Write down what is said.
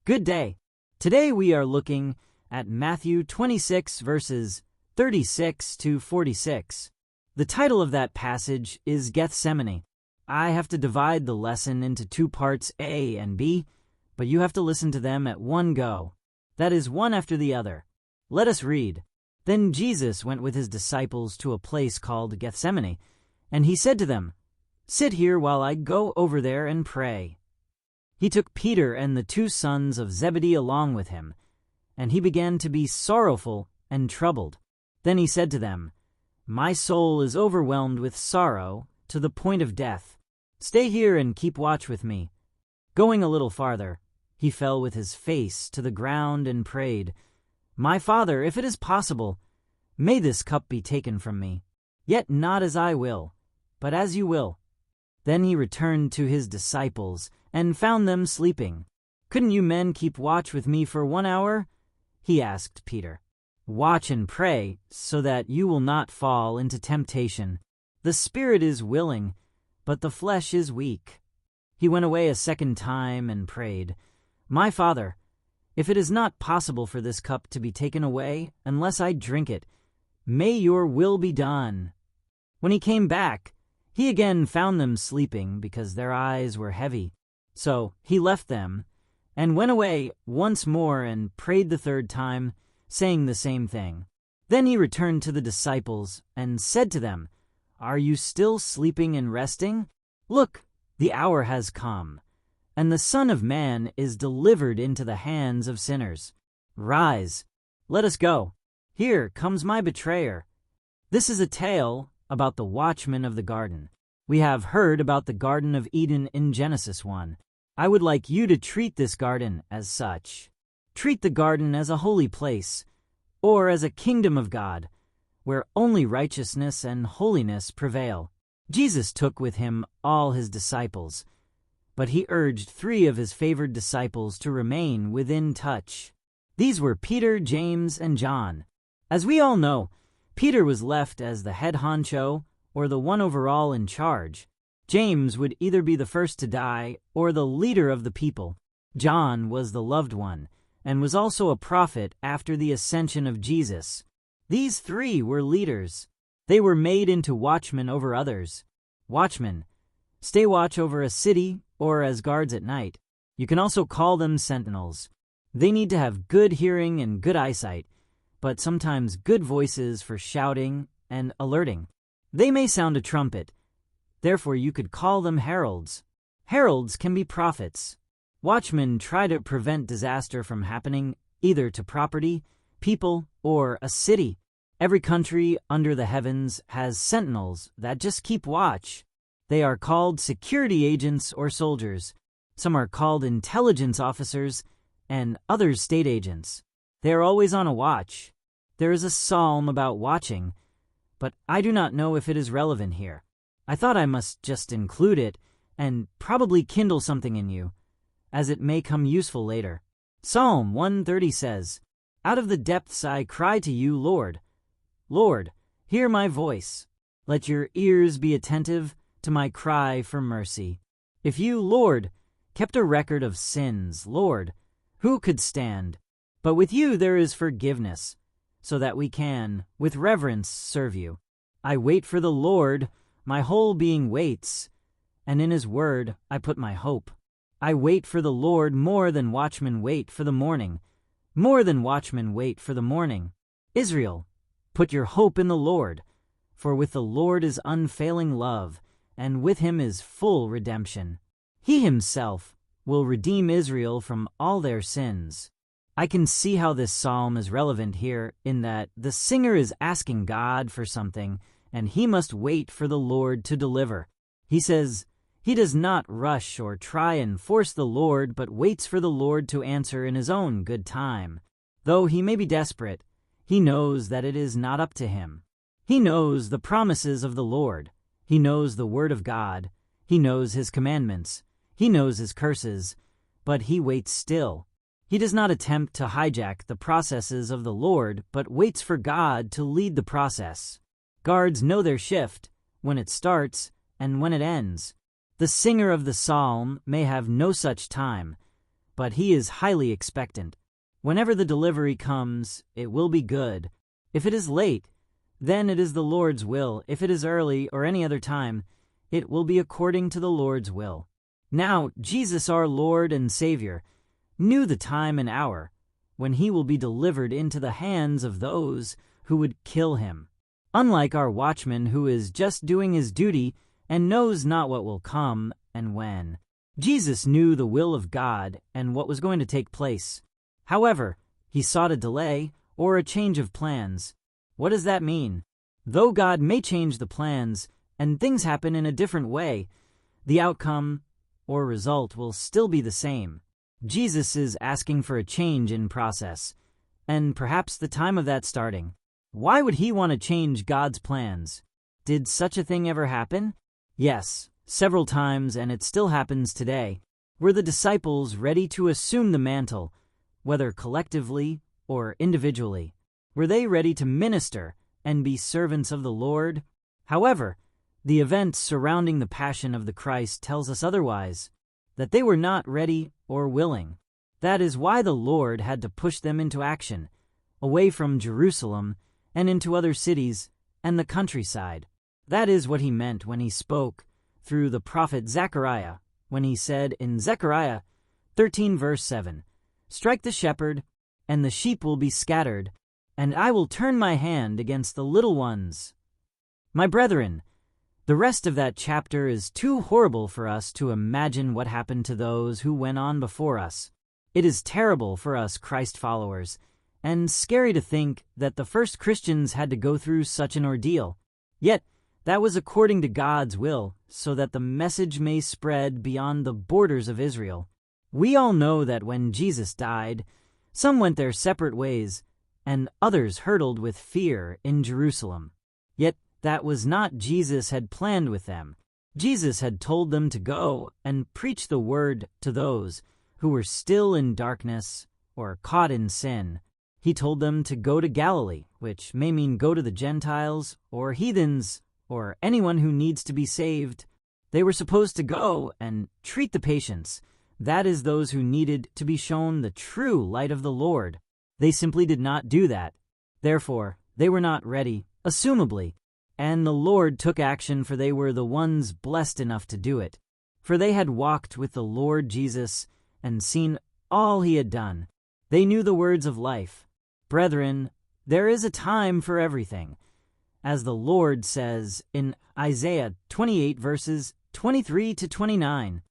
Good day. Today we are looking at Matthew 26 verses 36 to 46. The title of that passage is Gethsemane. I have to divide the lesson into two parts, A and B, but you have to listen to them at one go. That is, one after the other. Let us read. Then Jesus went with his disciples to a place called Gethsemane, and he said to them, "Sit here while I go over there and pray." He took Peter and the two sons of Zebedee along with him, and he began to be sorrowful and troubled. Then he said to them, "My soul is overwhelmed with sorrow to the point of death. Stay here and keep watch with me." Going a little farther, he fell with his face to the ground and prayed, "My Father, if it is possible, may this cup be taken from me. Yet not as I will, but as you will." Then he returned to his disciples and found them sleeping. "Couldn't you men keep watch with me for 1 hour?" he asked Peter. "Watch and pray so that you will not fall into temptation. The spirit is willing, but the flesh is weak." He went away a second time and prayed, "My Father, if it is not possible for this cup to be taken away unless I drink it, may your will be done." When he came back, he again found them sleeping because their eyes were heavy. So he left them and went away once more and prayed the third time, saying the same thing. Then he returned to the disciples and said to them, "Are you still sleeping and resting? Look, the hour has come, and the Son of Man is delivered into the hands of sinners. Rise, let us go. Here comes my betrayer." This is a tale about the watchman of the garden. We have heard about the Garden of Eden in Genesis 1. I would like you to treat this garden as such. Treat the garden as a holy place, or as a kingdom of God, where only righteousness and holiness prevail. Jesus took with him all his disciples, but he urged 3 of his favored disciples to remain within touch. These were Peter, James, and John. As we all know, Peter was left as the head honcho, or the one overall in charge. James would either be the first to die or the leader of the people. John was the loved one, and was also a prophet after the ascension of Jesus. These 3 were leaders. They were made into watchmen over others. Watchmen stay watch over a city or as guards at night. You can also call them sentinels. They need to have good hearing and good eyesight, but sometimes good voices for shouting and alerting. They may sound a trumpet. Therefore, you could call them heralds. Heralds can be prophets. Watchmen try to prevent disaster from happening either to property, people, or a city. Every country under the heavens has sentinels that just keep watch. They are called security agents or soldiers. Some are called intelligence officers, and others state agents. They are always on a watch. There is a psalm about watching, but I do not know if it is relevant here. I thought I must just include it and probably kindle something in you, as it may come useful later. Psalm 130 says, "Out of the depths I cry to you, Lord. Lord, hear my voice. Let your ears be attentive to my cry for mercy. If you, Lord, kept a record of sins, Lord, who could stand? But with you there is forgiveness, so that we can, with reverence, serve you. I wait for the Lord, my whole being waits, and in his word I put my hope. I wait for the Lord more than watchmen wait for the morning, more than watchmen wait for the morning. Israel, put your hope in the Lord, for with the Lord is unfailing love, and with him is full redemption. He himself will redeem Israel from all their sins." I can see how this psalm is relevant here in that the singer is asking God for something, and he must wait for the Lord to deliver. He says he does not rush or try and force the Lord, but waits for the Lord to answer in his own good time. Though he may be desperate, he knows that it is not up to him. He knows the promises of the Lord. He knows the word of God. He knows his commandments. He knows his curses, but he waits still. He does not attempt to hijack the processes of the Lord, but waits for God to lead the process. Guards know their shift, when it starts and when it ends. The singer of the psalm may have no such time, but he is highly expectant. Whenever the delivery comes, it will be good. If it is late, then it is the Lord's will. If it is early or any other time, it will be according to the Lord's will. Now, Jesus, our Lord and Savior, knew the time and hour when he will be delivered into the hands of those who would kill him. Unlike our watchman who is just doing his duty and knows not what will come and when, Jesus knew the will of God and what was going to take place. However, he sought a delay or a change of plans. What does that mean? Though God may change the plans and things happen in a different way, the outcome or result will still be the same. Jesus is asking for a change in process, and perhaps the time of that starting. Why would he want to change God's plans? Did such a thing ever happen? Yes, several times, and it still happens today. Were the disciples ready to assume the mantle, whether collectively or individually? Were they ready to minister and be servants of the Lord? However, the events surrounding the passion of the Christ tells us otherwise, that they were not ready or willing. That is why the Lord had to push them into action, away from Jerusalem and into other cities and the countryside. That is what he meant when he spoke through the prophet Zechariah, when he said in Zechariah 13 verse 7, "Strike the shepherd, and the sheep will be scattered, and I will turn my hand against the little ones." My brethren, the rest of that chapter is too horrible for us to imagine what happened to those who went on before us. It is terrible for us Christ followers, and scary to think that the first Christians had to go through such an ordeal. Yet, that was according to God's will, so that the message may spread beyond the borders of Israel. We all know that when Jesus died, some went their separate ways, and others hurtled with fear in Jerusalem. Yet that was not Jesus had planned with them. Jesus had told them to go and preach the word to those who were still in darkness or caught in sin. He told them to go to Galilee, which may mean go to the Gentiles or heathens or anyone who needs to be saved. They were supposed to go and treat the patients, that is, those who needed to be shown the true light of the Lord. They simply did not do that. Therefore, they were not ready, assumably, and the Lord took action, for they were the ones blessed enough to do it. For they had walked with the Lord Jesus and seen all he had done. They knew the words of life. Brethren, there is a time for everything, as the Lord says in Isaiah 28 verses 23 to 29.